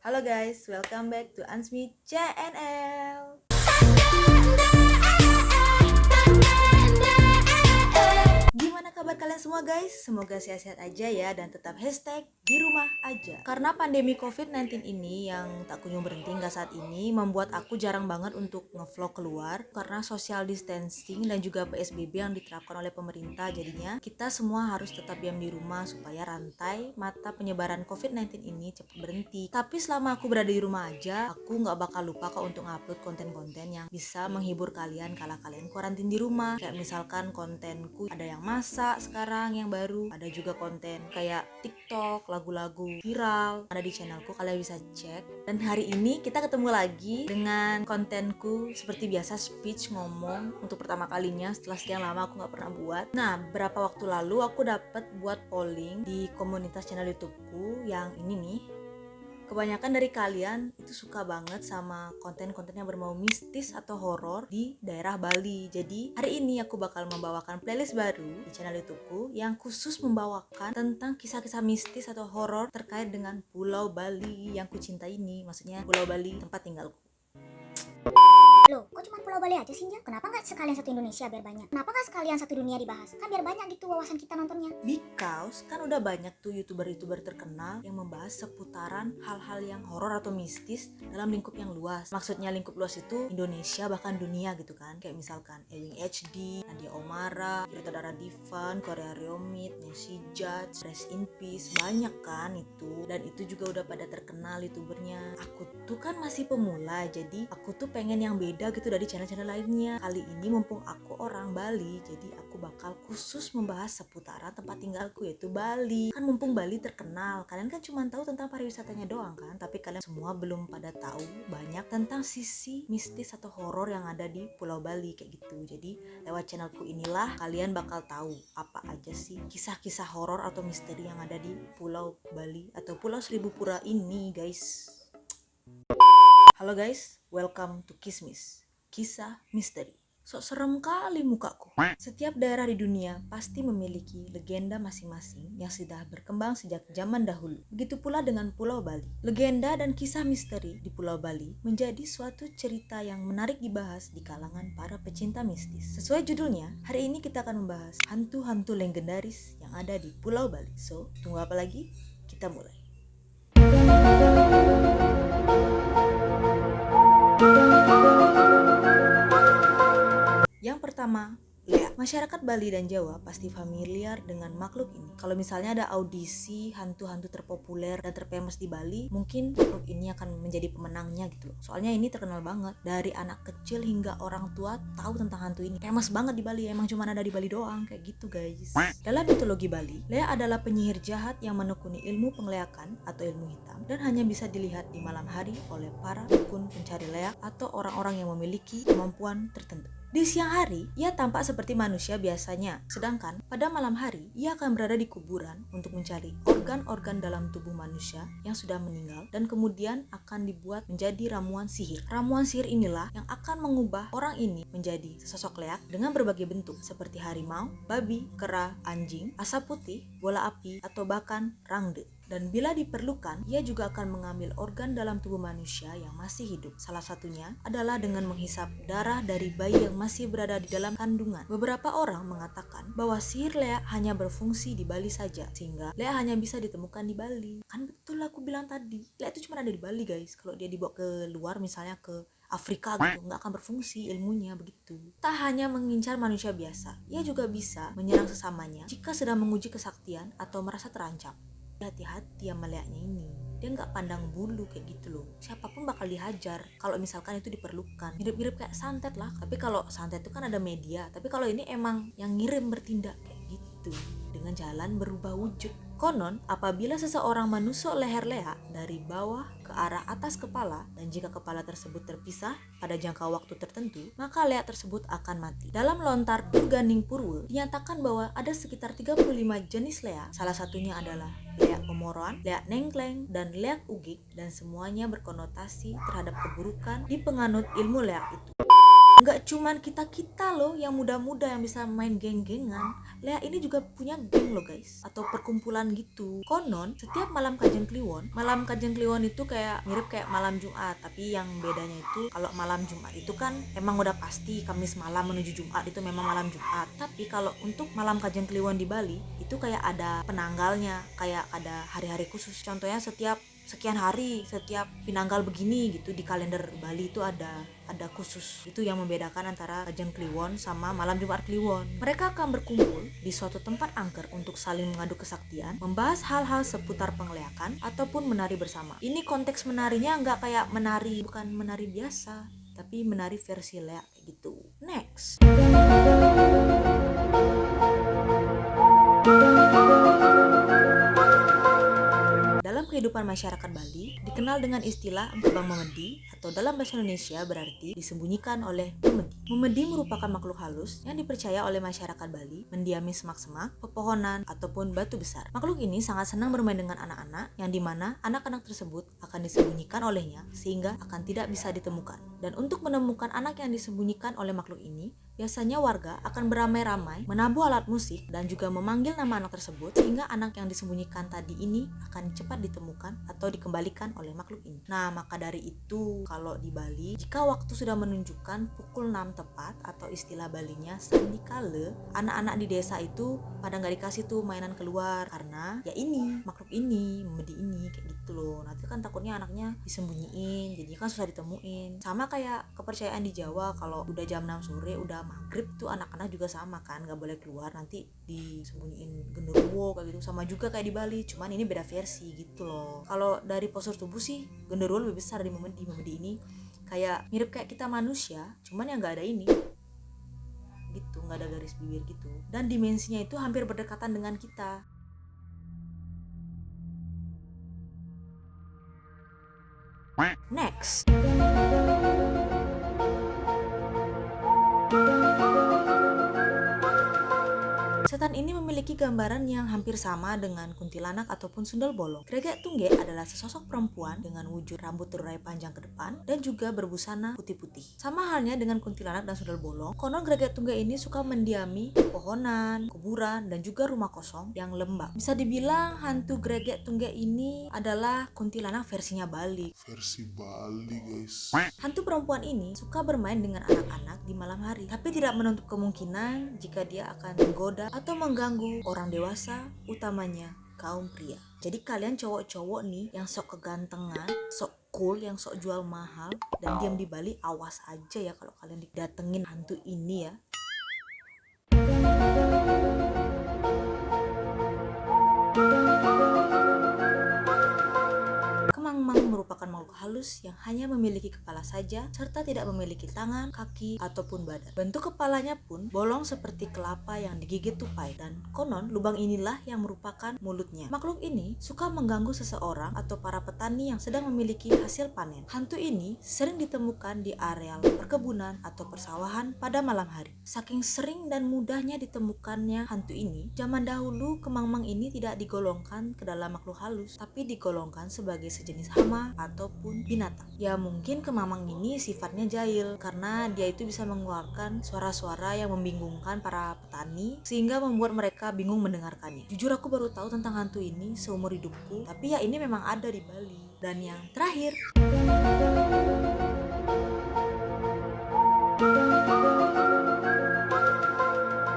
Halo guys, welcome back to Ansmi Channel. Gimana kabar kalian semua guys? Semoga sehat-sehat aja ya dan tetap hashtag di rumah aja. Karena pandemi COVID-19 ini yang tak kunjung berhenti hingga saat ini membuat aku jarang banget untuk ngevlog keluar karena social distancing dan juga PSBB yang diterapkan oleh pemerintah. Jadinya kita semua harus tetap diam di rumah supaya rantai mata penyebaran COVID-19 ini cepat berhenti. Tapi selama aku berada di rumah aja, aku nggak bakal lupa kok untuk ngupload konten-konten yang bisa menghibur kalian kala kalian kuarantin di rumah. Kayak misalkan kontenku ada yang masak sekarang yang baru, ada juga konten kayak TikTok, lagu-lagu viral ada di channelku, kalian bisa cek. Dan hari ini kita ketemu lagi dengan kontenku seperti biasa, speech ngomong untuk pertama kalinya setelah sekian lama aku nggak pernah buat. Nah, beberapa waktu lalu aku dapat buat polling di komunitas channel YouTubeku yang ini nih. Kebanyakan dari kalian itu suka banget sama konten-konten yang berbau mistis atau horor di daerah Bali. Jadi hari ini aku bakal membawakan playlist baru di channel YouTubeku yang khusus membawakan tentang kisah-kisah mistis atau horor terkait dengan Pulau Bali yang kucinta ini. Maksudnya Pulau Bali, tempat tinggalku. Loh, kok cuma Pulau Bali aja sih, Nja? Kenapa nggak sekalian satu Indonesia biar banyak? Kenapa nggak sekalian satu dunia dibahas? Kan biar banyak gitu wawasan kita nontonnya. Because kan udah banyak tuh youtuber-youtuber terkenal yang membahas seputaran hal-hal yang horor atau mistis dalam lingkup yang luas. Maksudnya lingkup luas itu Indonesia bahkan dunia gitu kan. Kayak misalkan Ewing HD, Nadia Omara, Yurita Dara Divan, Korea Riomit, Nancy Judge, Rest in Peace. Banyak kan itu. Dan itu juga udah pada terkenal youtubernya. Aku tuh kan masih pemula, jadi aku tuh pengen yang beda gitu dari channel-channel lainnya. Kali ini mumpung aku orang Bali, jadi aku bakal khusus membahas seputaran tempat tinggalku yaitu Bali. Kan mumpung Bali terkenal, kalian kan cuma tahu tentang pariwisatanya doang kan, tapi kalian semua belum pada tahu banyak tentang sisi mistis atau horor yang ada di Pulau Bali kayak gitu. Jadi lewat channelku inilah kalian bakal tahu apa aja sih kisah-kisah horor atau misteri yang ada di Pulau Bali atau Pulau Seribu Pura ini guys. Halo guys, welcome to Kismis, kisah misteri. Sok serem kali mukaku. Setiap daerah di dunia pasti memiliki legenda masing-masing yang sudah berkembang sejak zaman dahulu. Begitu pula dengan Pulau Bali. Legenda dan kisah misteri di Pulau Bali menjadi suatu cerita yang menarik dibahas di kalangan para pecinta mistis. Sesuai judulnya, hari ini kita akan membahas hantu-hantu legendaris yang ada di Pulau Bali. So, tunggu apa lagi? Kita mulai. Yang pertama, Lea. Masyarakat Bali dan Jawa pasti familiar dengan makhluk ini. Kalau misalnya ada audisi hantu-hantu terpopuler dan terfamous di Bali, mungkin makhluk ini akan menjadi pemenangnya gitu loh. Soalnya ini terkenal banget. Dari anak kecil hingga orang tua tahu tentang hantu ini. Famous banget di Bali, emang cuma ada di Bali doang, kayak gitu guys. Dalam mitologi Bali, Lea adalah penyihir jahat yang menekuni ilmu pengleakan atau ilmu hitam dan hanya bisa dilihat di malam hari oleh para dukun pencari leak atau orang-orang yang memiliki kemampuan tertentu. Di siang hari, ia tampak seperti manusia biasanya, sedangkan pada malam hari, ia akan berada di kuburan untuk mencari organ-organ dalam tubuh manusia yang sudah meninggal dan kemudian akan dibuat menjadi ramuan sihir. Ramuan sihir inilah yang akan mengubah orang ini menjadi sesosok leak dengan berbagai bentuk seperti harimau, babi, kera, anjing, asap putih, bola api, atau bahkan rangde. Dan bila diperlukan, ia juga akan mengambil organ dalam tubuh manusia yang masih hidup. Salah satunya adalah dengan menghisap darah dari bayi yang masih berada di dalam kandungan. Beberapa orang mengatakan bahwa sihir Lea hanya berfungsi di Bali saja, sehingga Lea hanya bisa ditemukan di Bali. Kan betul aku bilang tadi, Lea itu cuma ada di Bali guys. Kalau dia dibawa ke luar misalnya ke Afrika gitu, nggak akan berfungsi ilmunya begitu. Tak hanya mengincar manusia biasa, ia juga bisa menyerang sesamanya jika sedang menguji kesaktian atau merasa terancam. Hati-hati sama leaknya ini, dia nggak pandang bulu kayak gitu loh, siapapun bakal dihajar kalau misalkan itu diperlukan. Mirip-mirip kayak santet lah, tapi kalau santet itu kan ada media, tapi kalau ini emang yang ngirim bertindak kayak gitu dengan jalan berubah wujud. Konon, apabila seseorang menusuk leher Lea dari bawah ke arah atas kepala dan jika kepala tersebut terpisah pada jangka waktu tertentu, maka Lea tersebut akan mati. Dalam lontar Durganing Purwo, dinyatakan bahwa ada sekitar 35 jenis Lea. Salah satunya adalah Leak Komoroan, Leak Nengkleng, dan Leak Ugik, dan semuanya berkonotasi terhadap keburukan di penganut ilmu leak itu. Nggak cuman kita loh yang muda-muda yang bisa main geng-gengan. Lea ini juga punya geng loh guys, atau perkumpulan gitu. Konon setiap malam kajian kliwon itu kayak mirip kayak malam Jumat, tapi yang bedanya itu kalau malam Jumat itu kan emang udah pasti Kamis malam menuju Jumat itu memang malam Jumat. Tapi kalau untuk malam kajian kliwon di Bali itu kayak ada penanggalnya, kayak ada hari-hari khusus. Contohnya setiap sekian hari, setiap pinanggal begini gitu di kalender Bali itu ada khusus. Itu yang membedakan antara kajian kliwon sama malam Jumat kliwon. Mereka akan berkumpul di suatu tempat angker untuk saling mengadu kesaktian, membahas hal-hal seputar pengeleakan ataupun menari bersama. Ini konteks menarinya nggak kayak menari, bukan menari biasa, tapi menari versi Lea gitu. Next. Dalam kehidupan masyarakat Bali, dikenal dengan istilah Empebang Memedi atau dalam bahasa Indonesia berarti disembunyikan oleh memedi. Memedi merupakan makhluk halus yang dipercaya oleh masyarakat Bali mendiami semak-semak, pepohonan, ataupun batu besar. Makhluk ini sangat senang bermain dengan anak-anak, yang dimana anak-anak tersebut akan disembunyikan olehnya sehingga akan tidak bisa ditemukan. Dan untuk menemukan anak yang disembunyikan oleh makhluk ini, biasanya warga akan beramai-ramai menabuh alat musik dan juga memanggil nama anak tersebut sehingga anak yang disembunyikan tadi ini akan cepat ditemukan atau dikembalikan oleh makhluk ini. Nah, maka dari itu kalau di Bali, jika waktu sudah menunjukkan pukul 6 tepat atau istilah Balinya sandikala, anak-anak di desa itu pada nggak dikasih tuh mainan keluar karena ya ini, makhluk ini, memedi ini kayak gitu loh. Nanti kan takutnya anaknya disembunyiin, jadi kan susah ditemuin. Sama kayak kepercayaan di Jawa kalau udah jam 6 sore, udah maghrib tuh anak-anak juga sama kan, nggak boleh keluar, nanti disembunyiin genderuwo kayak gitu. Sama juga kayak di Bali, cuman ini beda versi gitu loh. Kalau dari postur tubuh sih genderuwo lebih besar dari memedi. Memedi ini kayak mirip kayak kita manusia, cuman yang nggak ada ini gitu, nggak ada garis bibir gitu, dan dimensinya itu hampir berdekatan dengan kita. Next. Setan ini memiliki gambaran yang hampir sama dengan kuntilanak ataupun sundel bolong. Gregek Tungge adalah sesosok perempuan dengan wujud rambut terurai panjang ke depan dan juga berbusana putih-putih. Sama halnya dengan kuntilanak dan sundel bolong, konon Gregek Tungge ini suka mendiami pohonan, kuburan, dan juga rumah kosong yang lembab. Bisa dibilang hantu Gregek Tungge ini adalah kuntilanak versinya Bali. Versi Bali guys. Hantu perempuan ini suka bermain dengan anak-anak di malam hari, tapi tidak menutup kemungkinan jika dia akan menggoda atau mengganggu orang dewasa, utamanya kaum pria. Jadi kalian cowok-cowok nih yang sok kegantengan, sok cool, yang sok jual mahal dan diam di Bali, awas aja ya kalau kalian didatengin hantu ini ya. Kemang-mang merupakan makhluk halus yang hanya memiliki kepala saja serta tidak memiliki tangan, kaki, ataupun badan. Bentuk kepalanya pun bolong seperti kelapa yang digigit tupai, dan konon lubang inilah yang merupakan mulutnya. Makhluk ini suka mengganggu seseorang atau para petani yang sedang memiliki hasil panen. Hantu ini sering ditemukan di areal perkebunan atau persawahan pada malam hari. Saking sering dan mudahnya ditemukannya hantu ini, zaman dahulu kemang-mang ini tidak digolongkan ke dalam makhluk halus, tapi digolongkan sebagai sejenis hama ataupun binatang. Ya mungkin kemang-mang ini sifatnya jahil karena dia itu bisa mengeluarkan suara-suara yang membingungkan para petani sehingga membuat mereka bingung mendengarkannya. Jujur aku baru tahu tentang hantu ini seumur hidupku, tapi ya ini memang ada di Bali. Dan yang terakhir,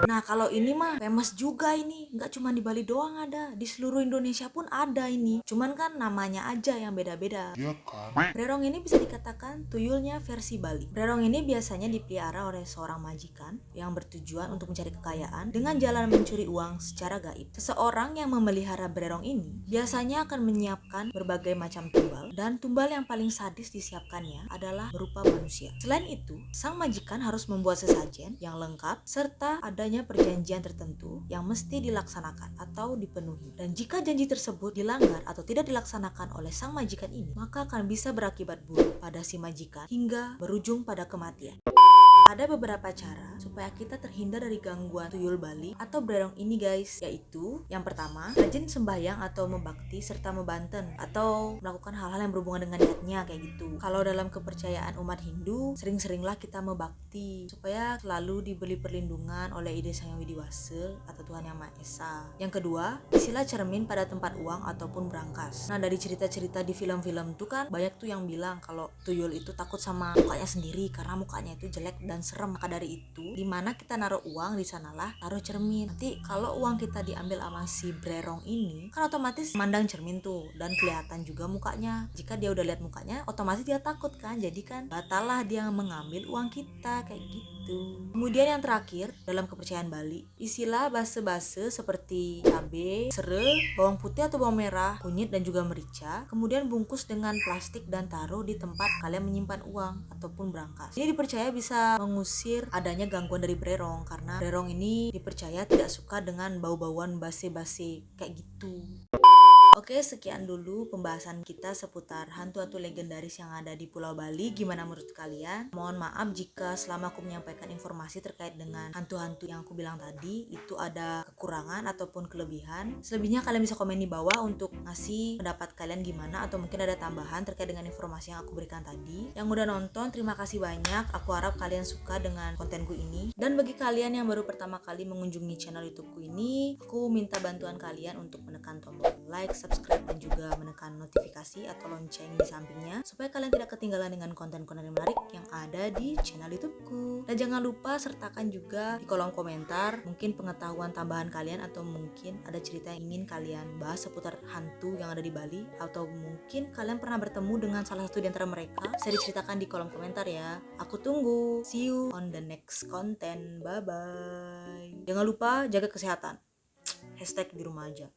nah kalau ini mah famous juga ini, nggak cuma di Bali doang ada, di seluruh Indonesia pun ada ini. Cuman kan namanya aja yang beda-beda. Iya kan? Brerong ini bisa dikatakan tuyulnya versi Bali. Brerong ini biasanya dipelihara oleh seorang majikan yang bertujuan untuk mencari kekayaan dengan jalan mencuri uang secara gaib. Seseorang yang memelihara brerong ini biasanya akan menyiapkan berbagai macam tumbal, dan tumbal yang paling sadis disiapkannya adalah berupa manusia. Selain itu, sang majikan harus membuat sesajen yang lengkap serta adanya perjanjian tertentu yang mesti dilaksanakan atau dipenuhi. Dan jika janji tersebut dilanggar atau tidak dilaksanakan oleh sang majikan ini, maka akan bisa berakibat buruk pada si majikan hingga berujung pada kematian. Ada beberapa cara supaya kita terhindar dari gangguan tuyul Bali atau bererong ini guys, yaitu yang pertama, rajin sembahyang atau membakti serta membanten atau melakukan hal-hal yang berhubungan dengan niatnya kayak gitu. Kalau dalam kepercayaan umat Hindu, sering-seringlah kita membakti supaya selalu diberi perlindungan oleh Ide Sang Hyang Widi Wasa atau Tuhan Yang Maha Esa. Yang kedua, isilah cermin pada tempat uang ataupun brankas. Nah, dari cerita-cerita di film-film tuh kan banyak tuh yang bilang kalau tuyul itu takut sama mukanya sendiri karena mukanya itu jelek dan serem. Maka dari itu, dimana kita naruh uang di sanalah taruh cermin. Nanti kalau uang kita diambil sama si brerong ini, kan otomatis mandang cermin tuh dan kelihatan juga mukanya. Jika dia udah lihat mukanya, otomatis dia takut kan. Jadi kan batalah dia mengambil uang kita kayak gitu. Kemudian yang terakhir dalam kepercayaan Bali, isilah base-base seperti cabai, serai, bawang putih atau bawang merah, kunyit dan juga merica. Kemudian bungkus dengan plastik dan taruh di tempat kalian menyimpan uang ataupun brankas. Ini dipercaya bisa mengusir adanya gangguan dari brerong karena brerong ini dipercaya tidak suka dengan bau-bauan base-base kayak gitu. Oke, sekian dulu pembahasan kita seputar hantu-hantu legendaris yang ada di Pulau Bali. Gimana menurut kalian? Mohon maaf jika selama aku menyampaikan informasi terkait dengan hantu-hantu yang aku bilang tadi itu ada kekurangan ataupun kelebihan. Selebihnya kalian bisa komen di bawah untuk ngasih pendapat kalian gimana atau mungkin ada tambahan terkait dengan informasi yang aku berikan tadi. Yang udah nonton, terima kasih banyak. Aku harap kalian suka dengan kontenku ini. Dan bagi kalian yang baru pertama kali mengunjungi channel YouTubeku ini, aku minta bantuan kalian untuk menekan tombol like, subscribe dan juga menekan notifikasi atau lonceng di sampingnya supaya kalian tidak ketinggalan dengan konten-konten menarik yang ada di channel YouTubeku. Dan jangan lupa sertakan juga di kolom komentar mungkin pengetahuan tambahan kalian atau mungkin ada cerita yang ingin kalian bahas seputar hantu yang ada di Bali atau mungkin kalian pernah bertemu dengan salah satu di antara mereka. Bisa diceritakan di kolom komentar ya. Aku tunggu. See you on the next content. Bye bye. Jangan lupa jaga kesehatan. #di rumah aja.